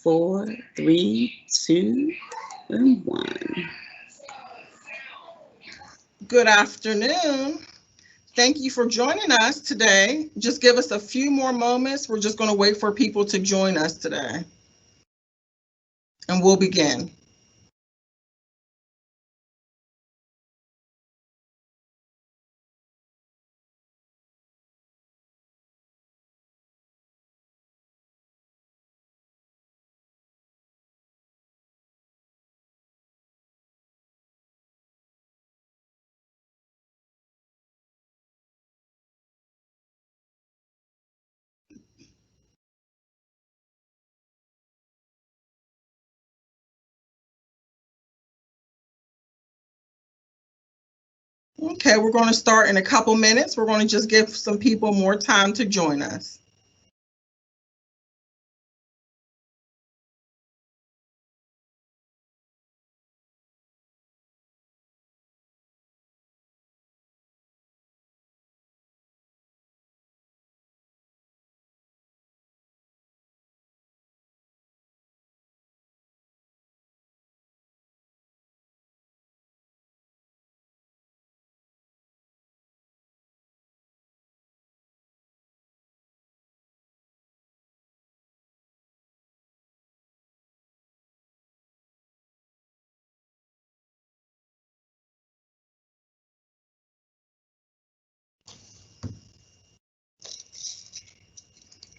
4, 3, 2, and 1. Good afternoon. Thank you for joining us today. Just give us a few more moments. We're just going to wait for people to join us today. And we'll begin. Okay, we're going to start in a couple minutes. We're going to just give some people more time to join us.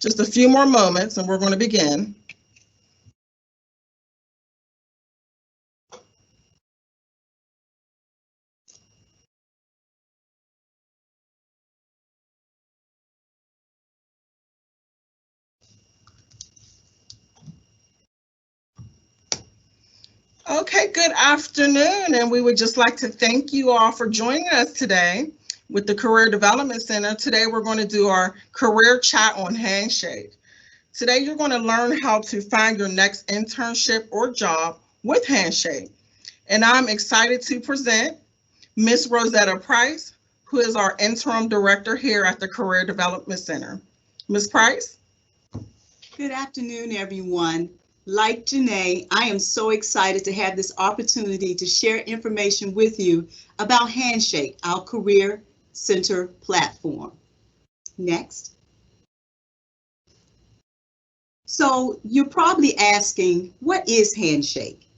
Just a few more moments and we're going to begin. Okay, good afternoon, and we would just like to thank you all for joining us today with the Career Development Center. Today we're going to do our career chat on Handshake. Today you're going to learn how to find your next internship or job with Handshake. And I'm excited to present Miss Rosetta Price, who is our interim director here at the Career Development Center. Ms. Price? Good afternoon, everyone. Like Janae, I am so excited to have this opportunity to share information with you about Handshake, our Career Center platform. Next. So you're probably asking, what is Handshake?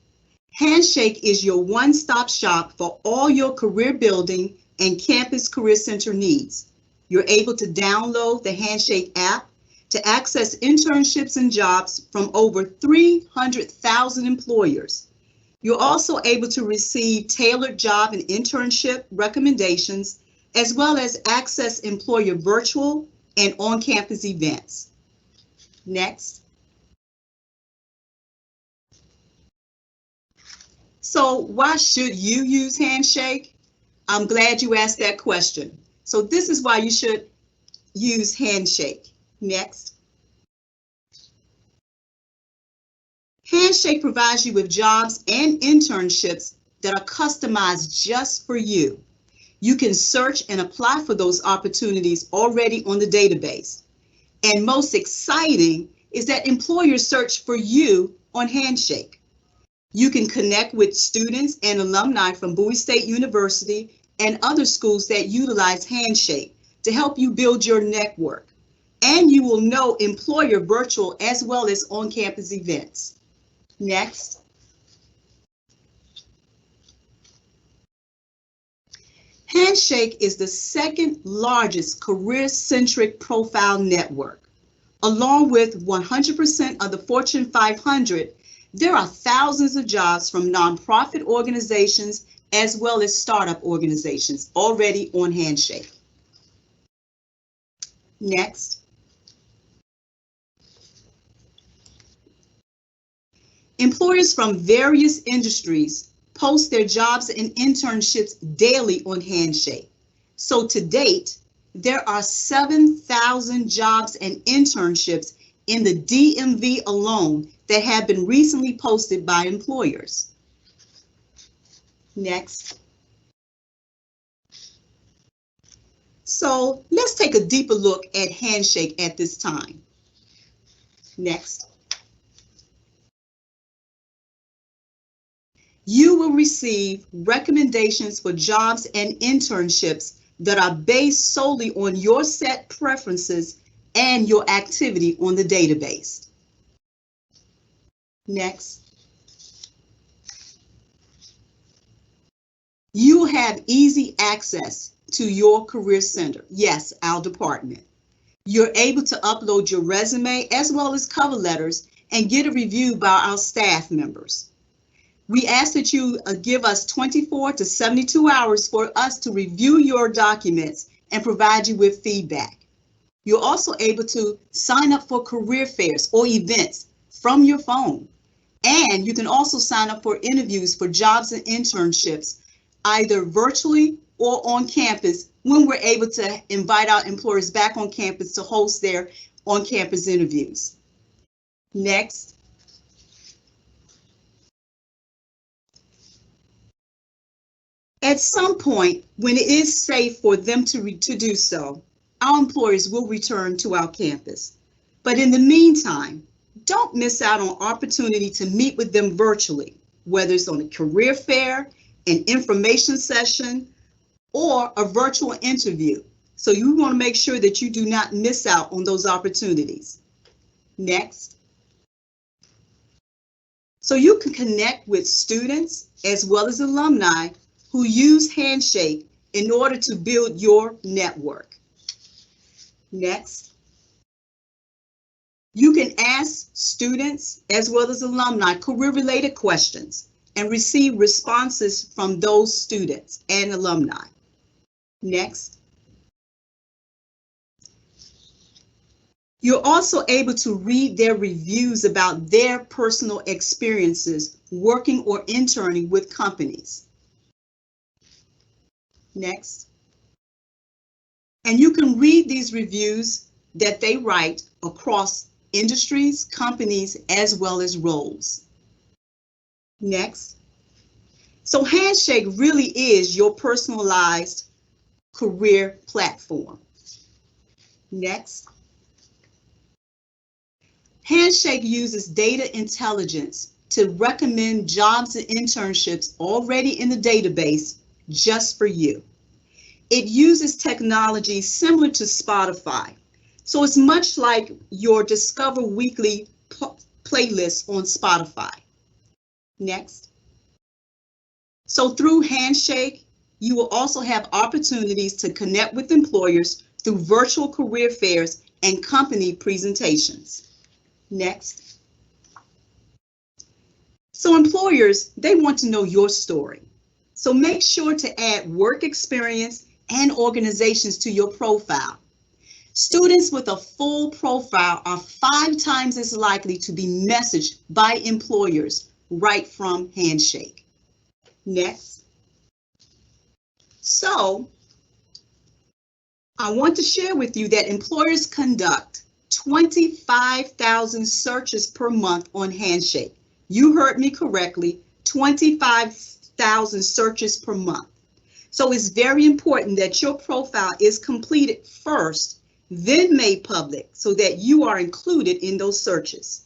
Handshake is your one-stop shop for all your career building and campus career center needs. You're able to download the Handshake app to access internships and jobs from over 300,000 employers. You're also able to receive tailored job and internship recommendations, as well as access employer virtual and on-campus events. Next. So why should you use Handshake? I'm glad you asked that question. So this is why you should use Handshake. Next. Handshake provides you with jobs and internships that are customized just for you. You can search and apply for those opportunities already on the database. And most exciting is that employers search for you on Handshake. You can connect with students and alumni from Bowie State University and other schools that utilize Handshake to help you build your network. And you will know employer virtual as well as on-campus events. Next. Handshake is the second largest career-centric profile network. Along with 100% of the Fortune 500, there are thousands of jobs from nonprofit organizations as well as startup organizations already on Handshake. Next. Employers from various industries post their jobs and internships daily on Handshake. So to date, there are 7,000 jobs and internships in the DMV alone that have been recently posted by employers. Next. So let's take a deeper look at Handshake at this time. Next. You will receive recommendations for jobs and internships that are based solely on your set preferences and your activity on the database. Next. You will have easy access to your career center. Yes, our department. You're able to upload your resume as well as cover letters and get a review by our staff members. We ask that you give us 24 to 72 hours for us to review your documents and provide you with feedback. You're also able to sign up for career fairs or events from your phone. And you can also sign up for interviews for jobs and internships, either virtually or on campus, when we're able to invite our employers back on campus to host their on-campus interviews. Next. At some point, when it is safe for them to do so, our employers will return to our campus. But in the meantime, don't miss out on opportunity to meet with them virtually, whether it's on a career fair, an information session, or a virtual interview. So you want to make sure that you do not miss out on those opportunities. Next. So you can connect with students as well as alumni who use Handshake in order to build your network. Next. You can ask students as well as alumni career-related questions and receive responses from those students and alumni. Next. You're also able to read their reviews about their personal experiences working or interning with companies. Next. And you can read these reviews that they write across industries, companies, as well as roles. Next. So Handshake really is your personalized career platform. Next. Handshake uses data intelligence to recommend jobs and internships already in the database just for you. It uses technology similar to Spotify. So it's much like your Discover Weekly playlist on Spotify. Next. So through Handshake, you will also have opportunities to connect with employers through virtual career fairs and company presentations. Next. So employers, they want to know your story. So make sure to add work experience and organizations to your profile. Students with a full profile are 5 times as likely to be messaged by employers right from Handshake. Next. So I want to share with you that employers conduct 25,000 searches per month on Handshake. You heard me correctly, 25,000 searches per month. So it's very important that your profile is completed first, then made public so that you are included in those searches.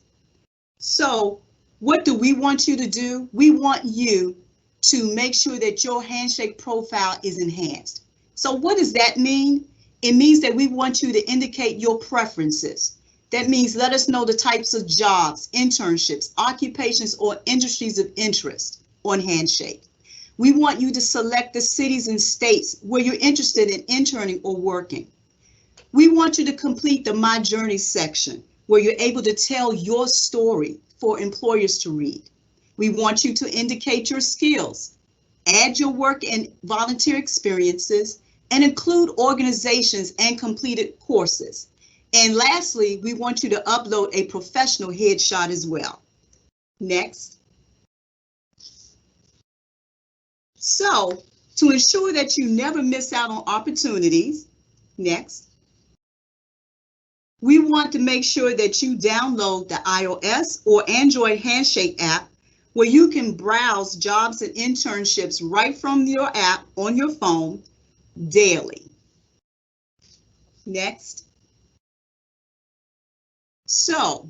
So what do we want you to do? We want you to make sure that your Handshake profile is enhanced. So what does that mean? It means that we want you to indicate your preferences. That means let us know the types of jobs, internships, occupations, or industries of interest on Handshake. We want you to select the cities and states where you're interested in interning or working. We want you to complete the My Journey section where you're able to tell your story for employers to read. We want you to indicate your skills, add your work and volunteer experiences, and include organizations and completed courses. And lastly, we want you to upload a professional headshot as well. Next. So, to ensure that you never miss out on opportunities, next, we want to make sure that you download the iOS or Android Handshake app where you can browse jobs and internships right from your app on your phone daily. Next. So,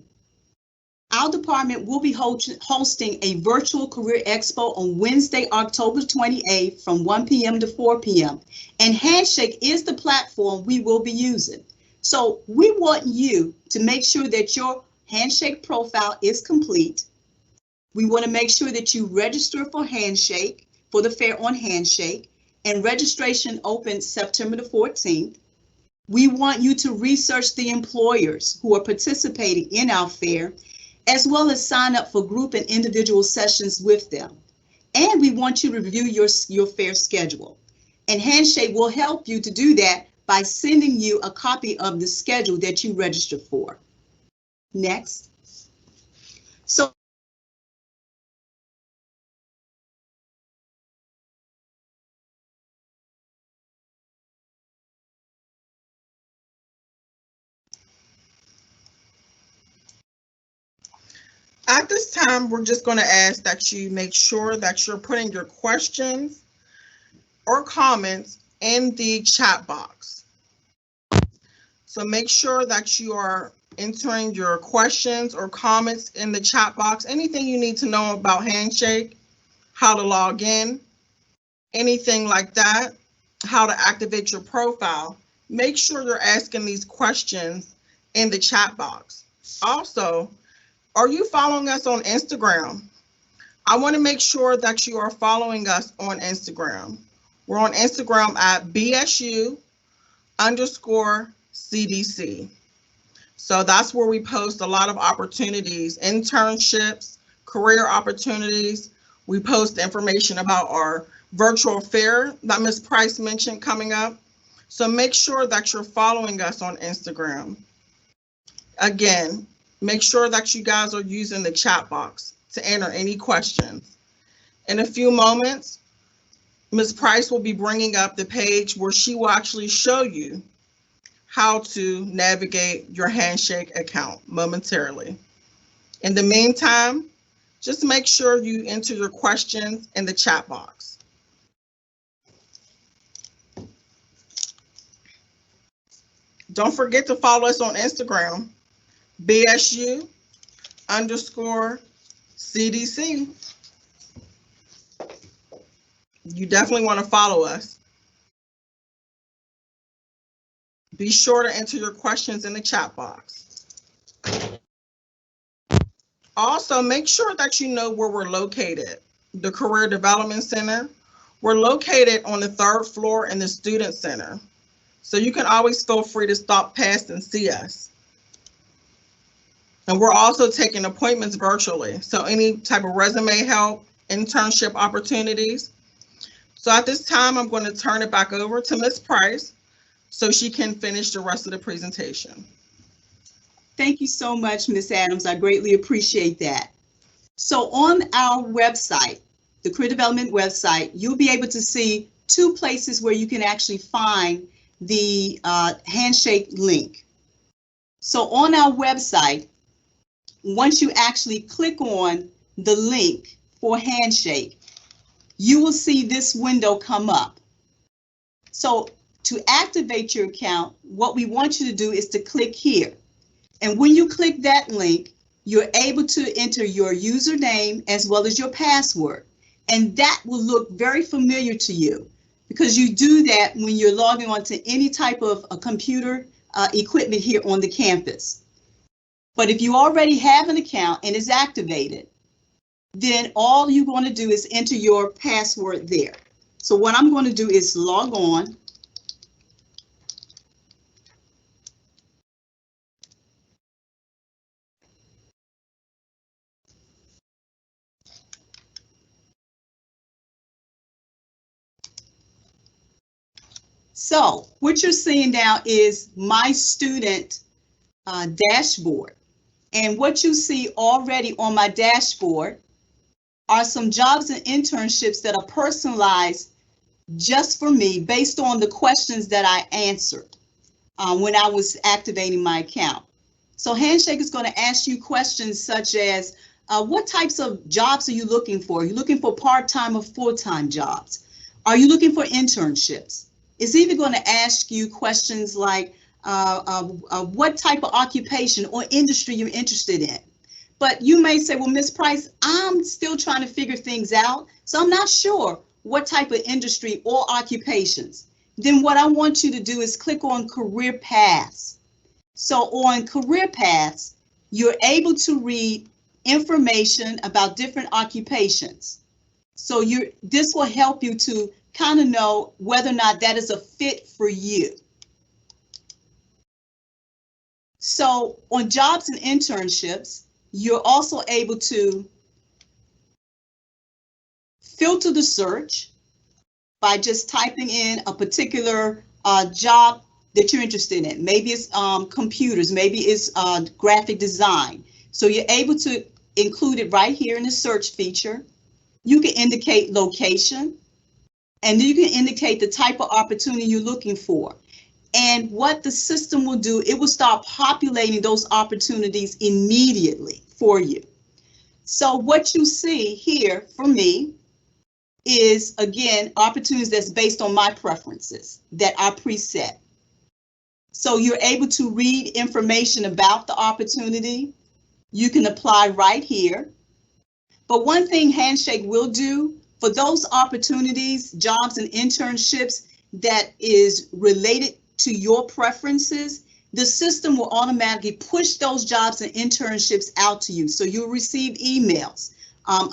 our department will be hosting a virtual career expo on Wednesday, October 28th from 1 p.m. to 4 p.m. And Handshake is the platform we will be using. So we want you to make sure that your Handshake profile is complete. We want to make sure that you register for Handshake, for the fair on Handshake, and registration opens September the 14th. We want you to research the employers who are participating in our fair, as well as sign up for group and individual sessions with them. And we want you to review your fair schedule. And Handshake will help you to do that by sending you a copy of the schedule that you registered for. Next. So at this time, we're just going to ask that you make sure that you're putting your questions or comments in the chat box. So make sure that you are entering your questions or comments in the chat box. Anything you need to know about Handshake, how to log in, anything like that, how to activate your profile. Make sure you're asking these questions in the chat box. Also, are you following us on Instagram? I want to make sure that you are following us on Instagram. We're on Instagram at BSU_CDC. So that's where we post a lot of opportunities, internships, career opportunities. We post information about our virtual fair that Ms. Price mentioned coming up. So make sure that you're following us on Instagram. Again, make sure that you guys are using the chat box to enter any questions. In a few moments, Ms. Price will be bringing up the page where she will actually show you how to navigate your Handshake account momentarily. In the meantime, just make sure you enter your questions in the chat box. Don't forget to follow us on Instagram, BSU_CDC. You definitely want to follow us. Be sure to enter your questions in the chat box. Also, make sure that you know where we're located. The Career Development Center. We're located on the 3rd floor in the Student Center. So you can always feel free to stop past and see us. And we're also taking appointments virtually. So any type of resume help, internship opportunities. So at this time, I'm going to turn it back over to Ms. Price so she can finish the rest of the presentation. thank you so much, Ms. Adams. I greatly appreciate that. So on our website, the Career Development website, you'll be able to see 2 places where you can actually find the Handshake link. So on our website, once you actually click on the link for Handshake, you will see this window come up. So to activate your account, what we want you to do is to click here. And when you click that link, you're able to enter your username as well as your password. And that will look very familiar to you because you do that when you're logging on to any type of computer equipment here on the campus. But if you already have an account and it's activated, then all you're going to do is enter your password there. So what I'm going to do is log on. So what you're seeing now is my student dashboard. And what you see already on my dashboard are some jobs and internships that are personalized just for me based on the questions that I answered when I was activating my account. So Handshake is going to ask you questions such as, what types of jobs are you looking for? Are you looking for part-time or full-time jobs? Are you looking for internships? It's even going to ask you questions like what type of occupation or industry you're interested in. But you may say, well, Ms. Price, I'm still trying to figure things out, so I'm not sure what type of industry or occupations. Then what I want you to do is click on Career Paths. So on Career Paths, you're able to read information about different occupations. So this will help you to kind of know whether or not that is a fit for you. So on jobs and internships, you're also able to filter the search by just typing in a particular job that you're interested in. Maybe it's computers, maybe it's graphic design. So you're able to include it right here in the search feature. You can indicate location, and then you can indicate the type of opportunity you're looking for. And what the system will do, it will start populating those opportunities immediately for you. So what you see here for me is, again, opportunities that's based on my preferences that I preset. So you're able to read information about the opportunity. You can apply right here. But one thing Handshake will do for those opportunities, jobs and internships that is related to your preferences, the system will automatically push those jobs and internships out to you. So you'll receive emails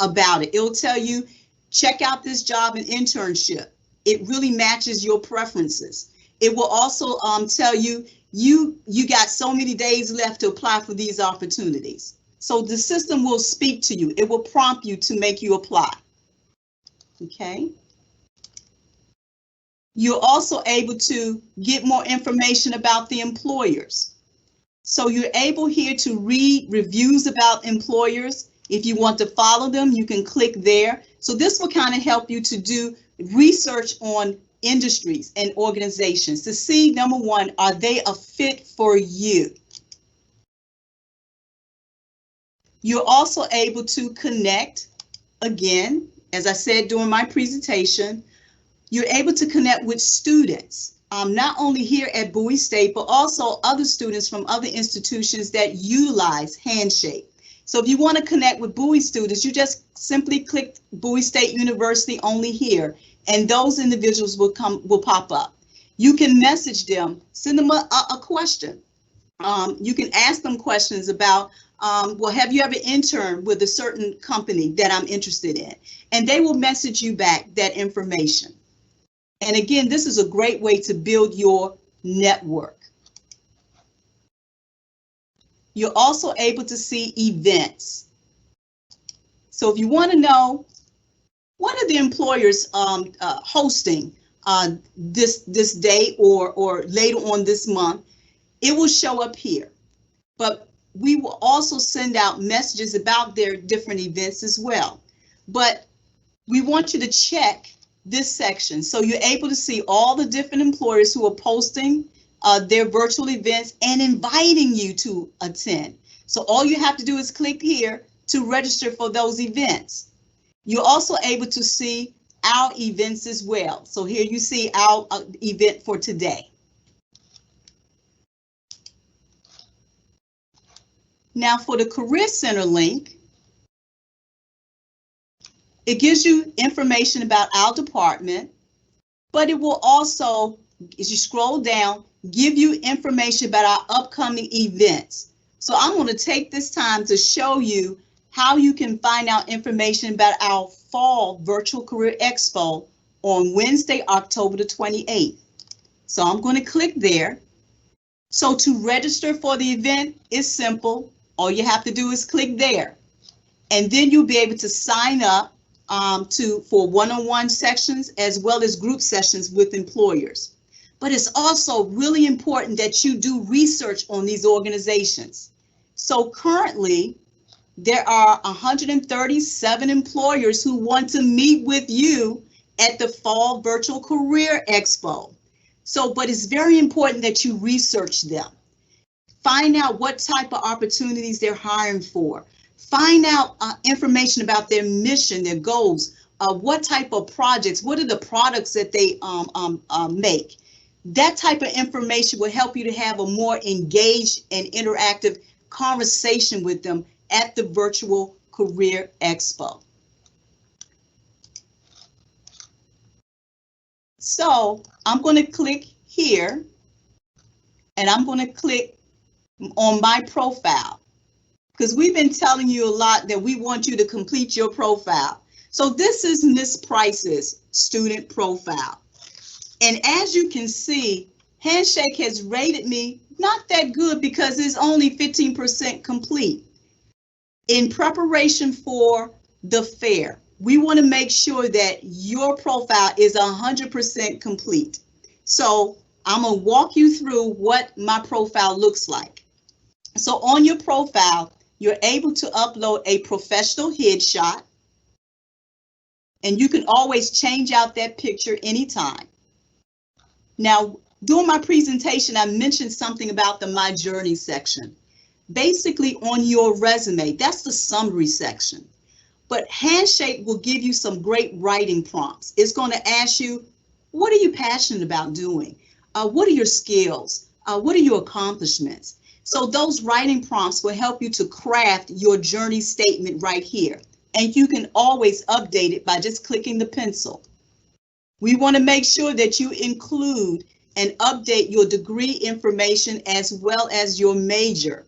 about it. It'll tell you, check out this job and internship. It really matches your preferences. It will also tell you, you got so many days left to apply for these opportunities. So the system will speak to you. It will prompt you to make you apply. Okay. You're also able to get more information about the employers. So you're able here to read reviews about employers. If you want to follow them, you can click there. So this will kind of help you to do research on industries and organizations to see, number one, are they a fit for you? You're also able to connect, again, as I said during my presentation, you're able to connect with students, not only here at Bowie State, but also other students from other institutions that utilize Handshake. So if you want to connect with Bowie students, you just simply click Bowie State University only here, and those individuals will pop up. You can message them, send them a question. You can ask them questions about, well, have you ever interned with a certain company that I'm interested in? And they will message you back that information. And again, this is a great way to build your network. You're also able to see events. So if you want to know what are the employers hosting this day or later on this month, it will show up here. But we will also send out messages about their different events as well. But we want you to check this section so you're able to see all the different employers who are posting their virtual events and inviting you to attend. So all you have to do is click here to register for those events. You're also able to see our events as well. So here you see our event for today. Now for the Career Center link, it gives you information about our department, but it will also, as you scroll down, give you information about our upcoming events. So I'm going to take this time to show you how you can find out information about our Fall Virtual Career Expo on Wednesday, October the 28th. So I'm going to click there. So to register for the event is simple. All you have to do is click there. And then you'll be able to sign up for one-on-one sessions as well as group sessions with employers. But it's also really important that you do research on these organizations. So currently, there are 137 employers who want to meet with you at the Fall Virtual Career Expo. So, but it's very important that you research them. Find out what type of opportunities they're hiring for. Find out information about their mission, their goals, what type of projects, what are the products that they make. That type of information will help you to have a more engaged and interactive conversation with them at the Virtual Career Expo. So I'm going to click here, and I'm going to click on my profile, because we've been telling you a lot that we want you to complete your profile. So this is Miss Price's student profile. And as you can see, Handshake has rated me not that good because it's only 15% complete. In preparation for the fair, we want to make sure that your profile is 100% complete. So I'm going to walk you through what my profile looks like. So on your profile, you're able to upload a professional headshot, and you can always change out that picture anytime. Now, during my presentation, I mentioned something about the My Journey section. Basically, on your resume, that's the summary section. But Handshake will give you some great writing prompts. It's going to ask you, what are you passionate about doing? What are your skills? What are your accomplishments? So those writing prompts will help you to craft your journey statement right here. And you can always update it by just clicking the pencil. We want to make sure that you include and update your degree information as well as your major.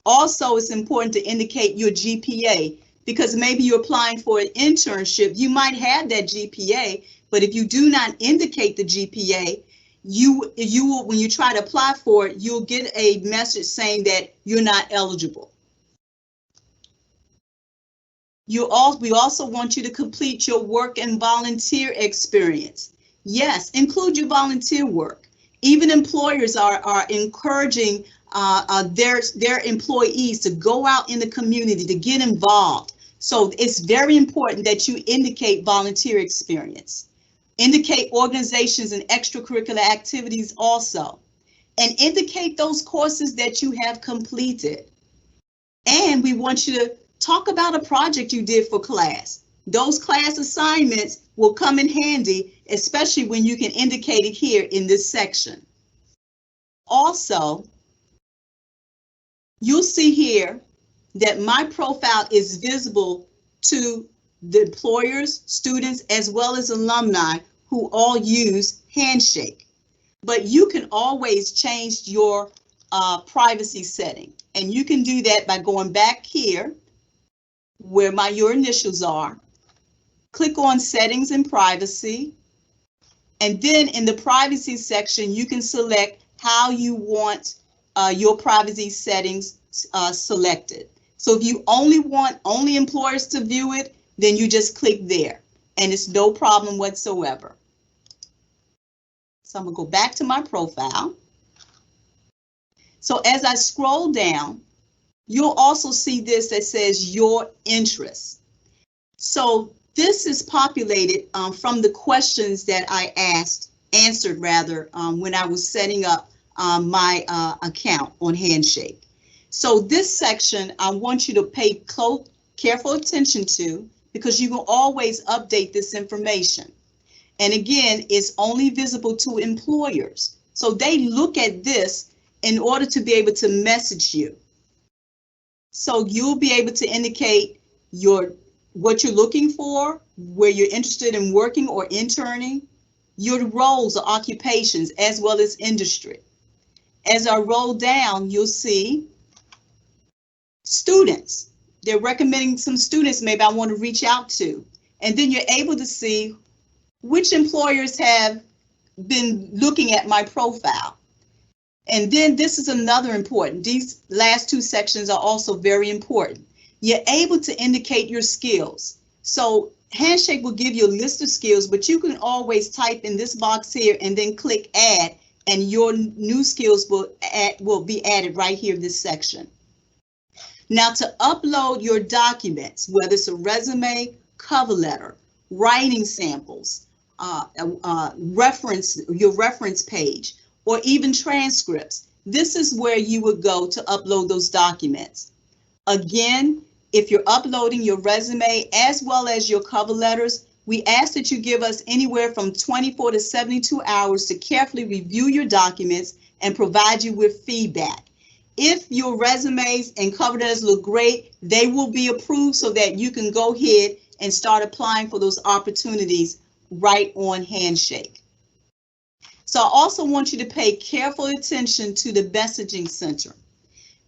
Also, it's important to indicate your GPA, because maybe you're applying for an internship. You might have that GPA, but if you do not indicate the GPA, you will, when you try to apply for it, you'll get a message saying that you're not eligible. We also want you to complete your work and volunteer experience. Yes, include your volunteer work. Even employers are encouraging their employees to go out in the community, to get involved. So it's very important that you indicate volunteer experience. Indicate organizations and extracurricular activities also. And indicate those courses that you have completed. And we want you to talk about a project you did for class. Those class assignments will come in handy, especially when you can indicate it here in this section. Also, you'll see here that my profile is visible to the employers, students, as well as alumni who all use Handshake. But you can always change your privacy setting. And you can do that by going back here where your initials are. Click on Settings and Privacy. And then in the privacy section, you can select how you want your privacy settings selected. So if you only want employers to view it, then you just click there, and it's no problem whatsoever. So I'm gonna go back to my profile. So as I scroll down, you'll also see this that says your interests. So this is populated from the questions that I answered when I was setting up my account on Handshake. So this section I want you to pay careful attention to, because you will always update this information. And again, it's only visible to employers. So they look at this in order to be able to message you. So you'll be able to indicate what you're looking for, where you're interested in working or interning, your roles or occupations, as well as industry. As I roll down, you'll see students. They're recommending some students maybe I want to reach out to. And then you're able to see which employers have been looking at my profile. And then this is another important. These last two sections are also very important. You're able to indicate your skills. So Handshake will give you a list of skills, but you can always type in this box here and then click Add, and your new skills will be added right here in this section. Now, to upload your documents, whether it's a resume, cover letter, writing samples, your reference page, or even transcripts, this is where you would go to upload those documents. Again, if you're uploading your resume as well as your cover letters, we ask that you give us anywhere from 24 to 72 hours to carefully review your documents and provide you with feedback. If your resumes and cover letters look great, they will be approved so that you can go ahead and start applying for those opportunities right on Handshake. So I also want you to pay careful attention to the messaging center.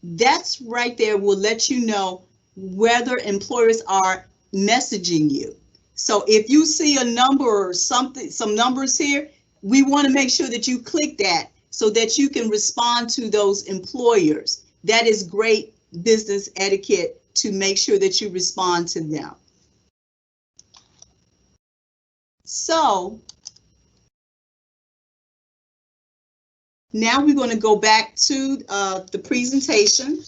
That's right there will let you know whether employers are messaging you. So if you see a number or something, some numbers here, we want to make sure that you click that so that you can respond to those employers. That is great business etiquette to make sure that you respond to them. So now we're going to go back to the presentation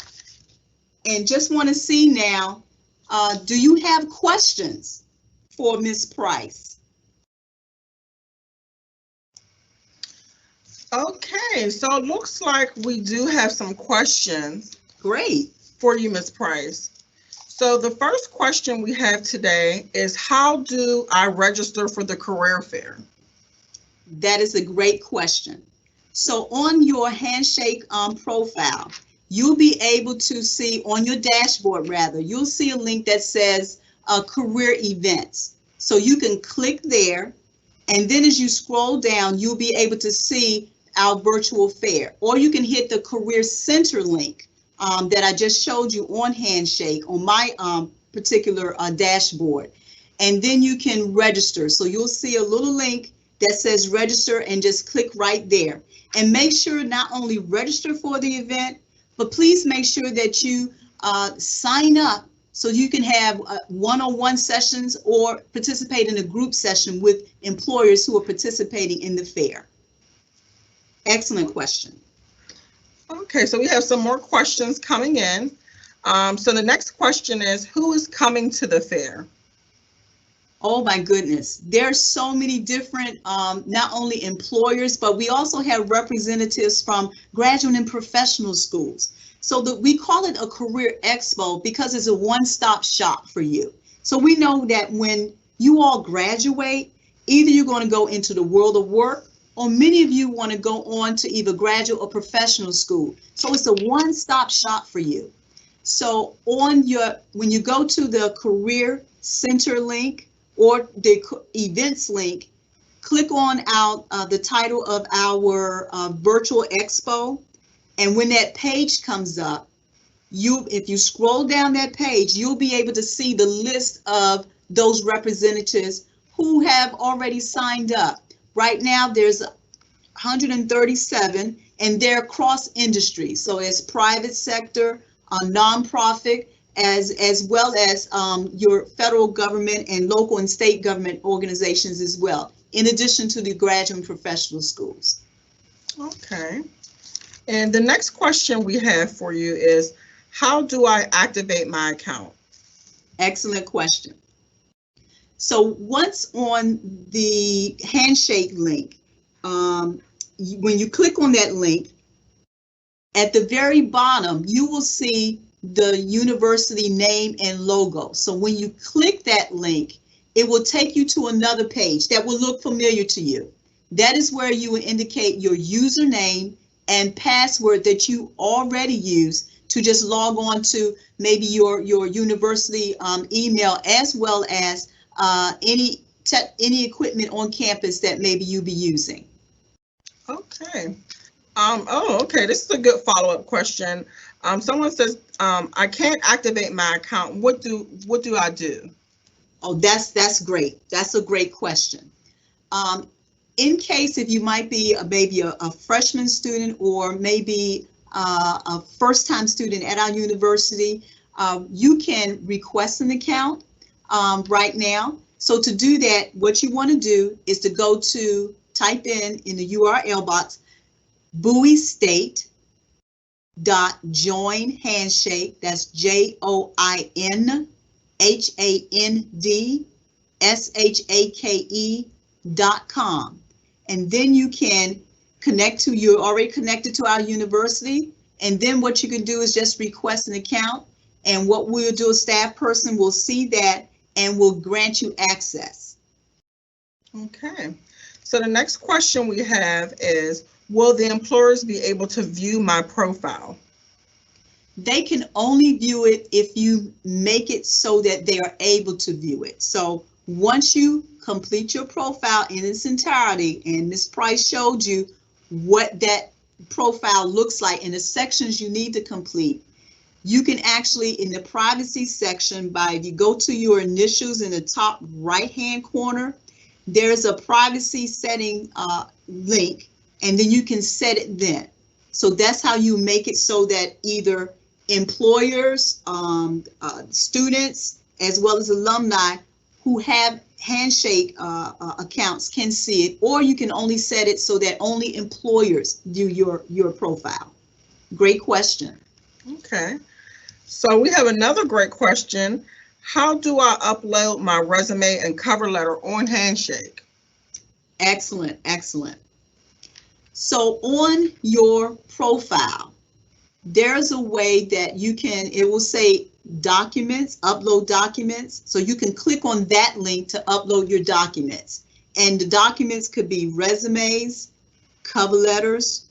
and just want to see now, do you have questions for Ms. Price? Okay, so it looks like we do have some questions. Great. For you, Ms. Price. So the first question we have today is, how do I register for the career fair? That is a great question. So on your Handshake profile, you'll be able to see on your dashboard, rather, you'll see a link that says career events. So you can click there, and then as you scroll down, you'll be able to see our virtual fair, or you can hit the career center link that I just showed you on Handshake on my particular dashboard, and then you can register. So you'll see a little link that says register and just click right there, and make sure not only register for the event, but please make sure that you sign up so you can have one-on-one sessions or participate in a group session with employers who are participating in the fair. Excellent question. Okay, so we have some more questions coming in. So the next question is, who is coming to the fair? Oh my goodness, there are so many different, not only employers, but we also have representatives from graduate and professional schools. So we call it a career expo because it's a one-stop shop for you. So we know that when you all graduate, either you're going to go into the world of work, or many of you want to go on to either graduate or professional school. So it's a one-stop shop for you. So when you go to the career center link or the events link, click on the title of our virtual expo. And when that page comes up, if you scroll down that page, you'll be able to see the list of those representatives who have already signed up. Right now, there's 137, and they're across industries. So it's private sector, nonprofit, as well as your federal government and local and state government organizations as well, in addition to the graduate and professional schools. Okay. And the next question we have for you is, how do I activate my account? Excellent question. So once on the Handshake link, when you click on that link, at the very bottom, you will see the university name and logo. So when you click that link, it will take you to another page that will look familiar to you. That is where you will indicate your username and password that you already use to just log on to maybe your university email, as well as any equipment on campus that maybe you be using. Okay. Okay, this is a good follow-up question. Someone says, I can't activate my account. What do I do? Oh, that's great. That's a great question. In case if you might be maybe a freshman student or maybe a first-time student at our university, you can request an account right now. So to do that, what you want to do is to type in the URL box, Bowie State.join Handshake. That's JoinHandShake.com. And then you can you're already connected to our university. And then what you can do is just request an account. And what we'll do, a staff person will see that and will grant you access. Okay. So the next question we have is, will the employers be able to view my profile? They can only view it if you make it so that they are able to view it. So once you complete your profile in its entirety, and Ms. Price showed you what that profile looks like and the sections you need to complete, you can actually, in the privacy section, if you go to your initials in the top right-hand corner, there's a privacy setting link, and then you can set it then. So that's how you make it so that either employers, students, as well as alumni who have Handshake accounts can see it, or you can only set it so that only employers view your profile. Great question. Okay. So we have another great question. How do I upload my resume and cover letter on Handshake? Excellent, excellent. So on your profile, there's a way that you can, it will say documents, upload documents. So you can click on that link to upload your documents. And the documents could be resumes, cover letters,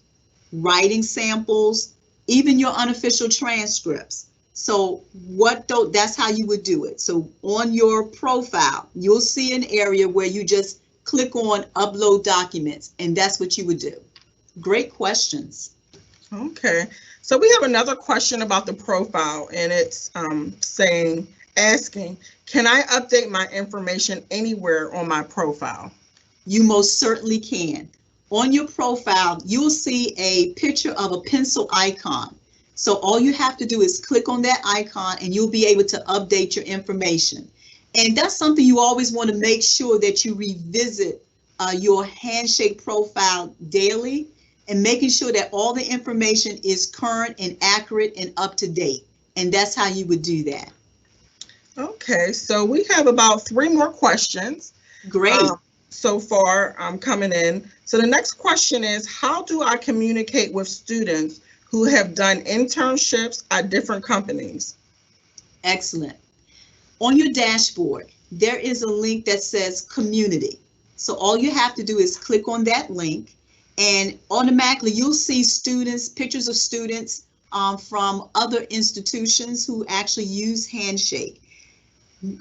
writing samples, even your unofficial transcripts. So that's how you would do it. So on your profile, you'll see an area where you just click on upload documents, and that's what you would do. Great questions. Okay, so we have another question about the profile, and it's asking, can I update my information anywhere on my profile? You most certainly can. On your profile, you'll see a picture of a pencil icon. So all you have to do is click on that icon and you'll be able to update your information. And that's something you always want to make sure that you revisit your Handshake profile daily, and making sure that all the information is current and accurate and up to date. And that's how you would do that. Okay, so we have about 3 more questions. Great. So far coming in. So the next question is, how do I communicate with students who have done internships at different companies? Excellent. On your dashboard, there is a link that says community. So all you have to do is click on that link, and automatically you'll see students, pictures of students from other institutions who actually use Handshake.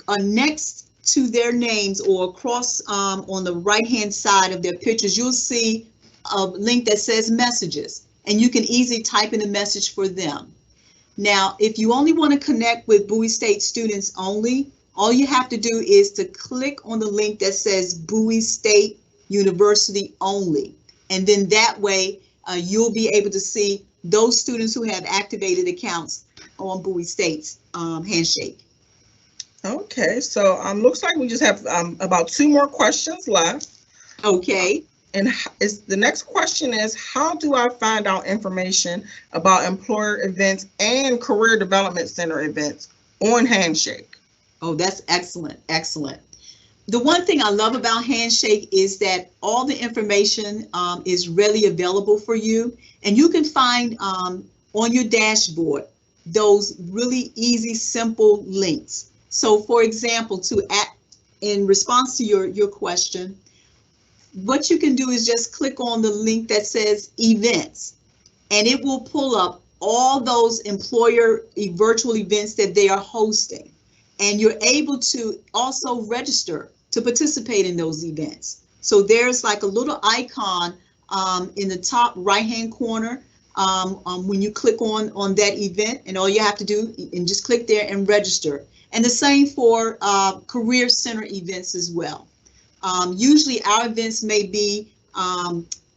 Next to their names, or across on the right-hand side of their pictures, you'll see a link that says messages, and you can easily type in a message for them. Now, if you only want to connect with Bowie State students only, all you have to do is to click on the link that says Bowie State University only. And then that way you'll be able to see those students who have activated accounts on Bowie State's Handshake. Okay, so looks like we just have about 2 more questions left. Okay. And the next question is, how do I find out information about employer events and career development center events on Handshake? Oh, that's excellent, excellent. The one thing I love about Handshake is that all the information is readily available for you, and you can find on your dashboard those really easy, simple links. So for example, in response to your question, what you can do is just click on the link that says events, and it will pull up all those employer virtual events that they are hosting. And you're able to also register to participate in those events. So there's like a little icon in the top right-hand corner when you click on that event, and all you have to do is just click there and register. And the same for career center events as well. Usually our events may be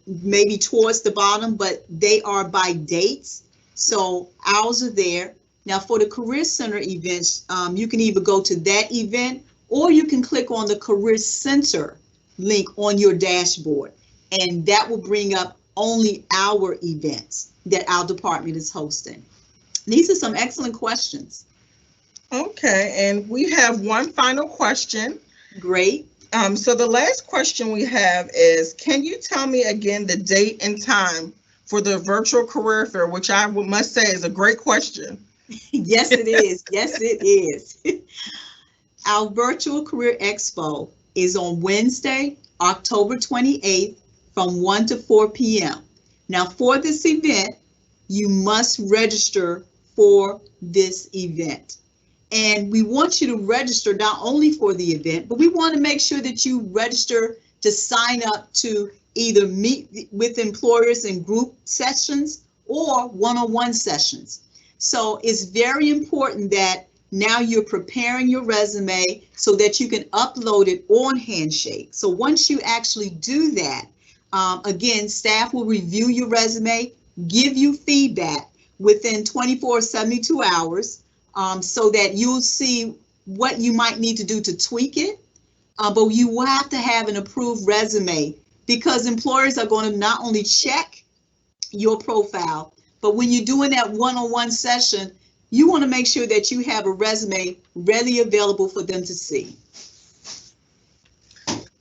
maybe towards the bottom, but they are by dates. So ours are there. Now for the Career Center events, you can either go to that event, or you can click on the Career Center link on your dashboard, and that will bring up only our events that our department is hosting. These are some excellent questions. Okay, and we have one final question. Great. So the last question we have is, can you tell me again the date and time for the virtual career fair, which I must say is a great question. Yes, it is. Yes, it is. Our virtual career expo is on Wednesday, October 28th from 1 to 4 p.m. Now for this event, you must register for this event. And we want you to register not only for the event, but we want to make sure that you register to sign up to either meet with employers in group sessions or one-on-one sessions. So it's very important that now you're preparing your resume so that you can upload it on Handshake. So once you actually do that, again, staff will review your resume, give you feedback within 24 or 72 hours so that you'll see what you might need to do to tweak it. But you will have to have an approved resume because employers are going to not only check your profile, but when you're doing that one-on-one session, you want to make sure that you have a resume readily available for them to see.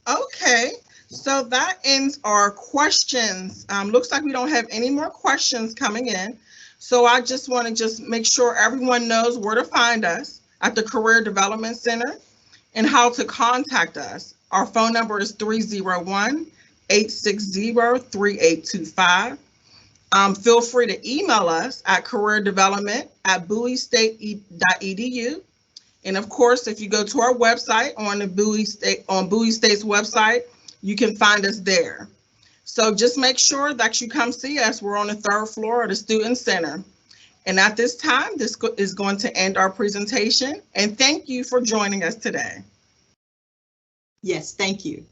Okay, so that ends our questions. Looks like we don't have any more questions coming in. So I just want to make sure everyone knows where to find us at the Career Development Center and how to contact us. Our phone number is 301-860-3825. Feel free to email us at careerdevelopment@bowiestate.edu. And of course, if you go to our website on Bowie State's website, you can find us there. So just make sure that you come see us. We're on the 3rd floor of the Student Center. And at this time, this is going to end our presentation. And thank you for joining us today. Yes, thank you.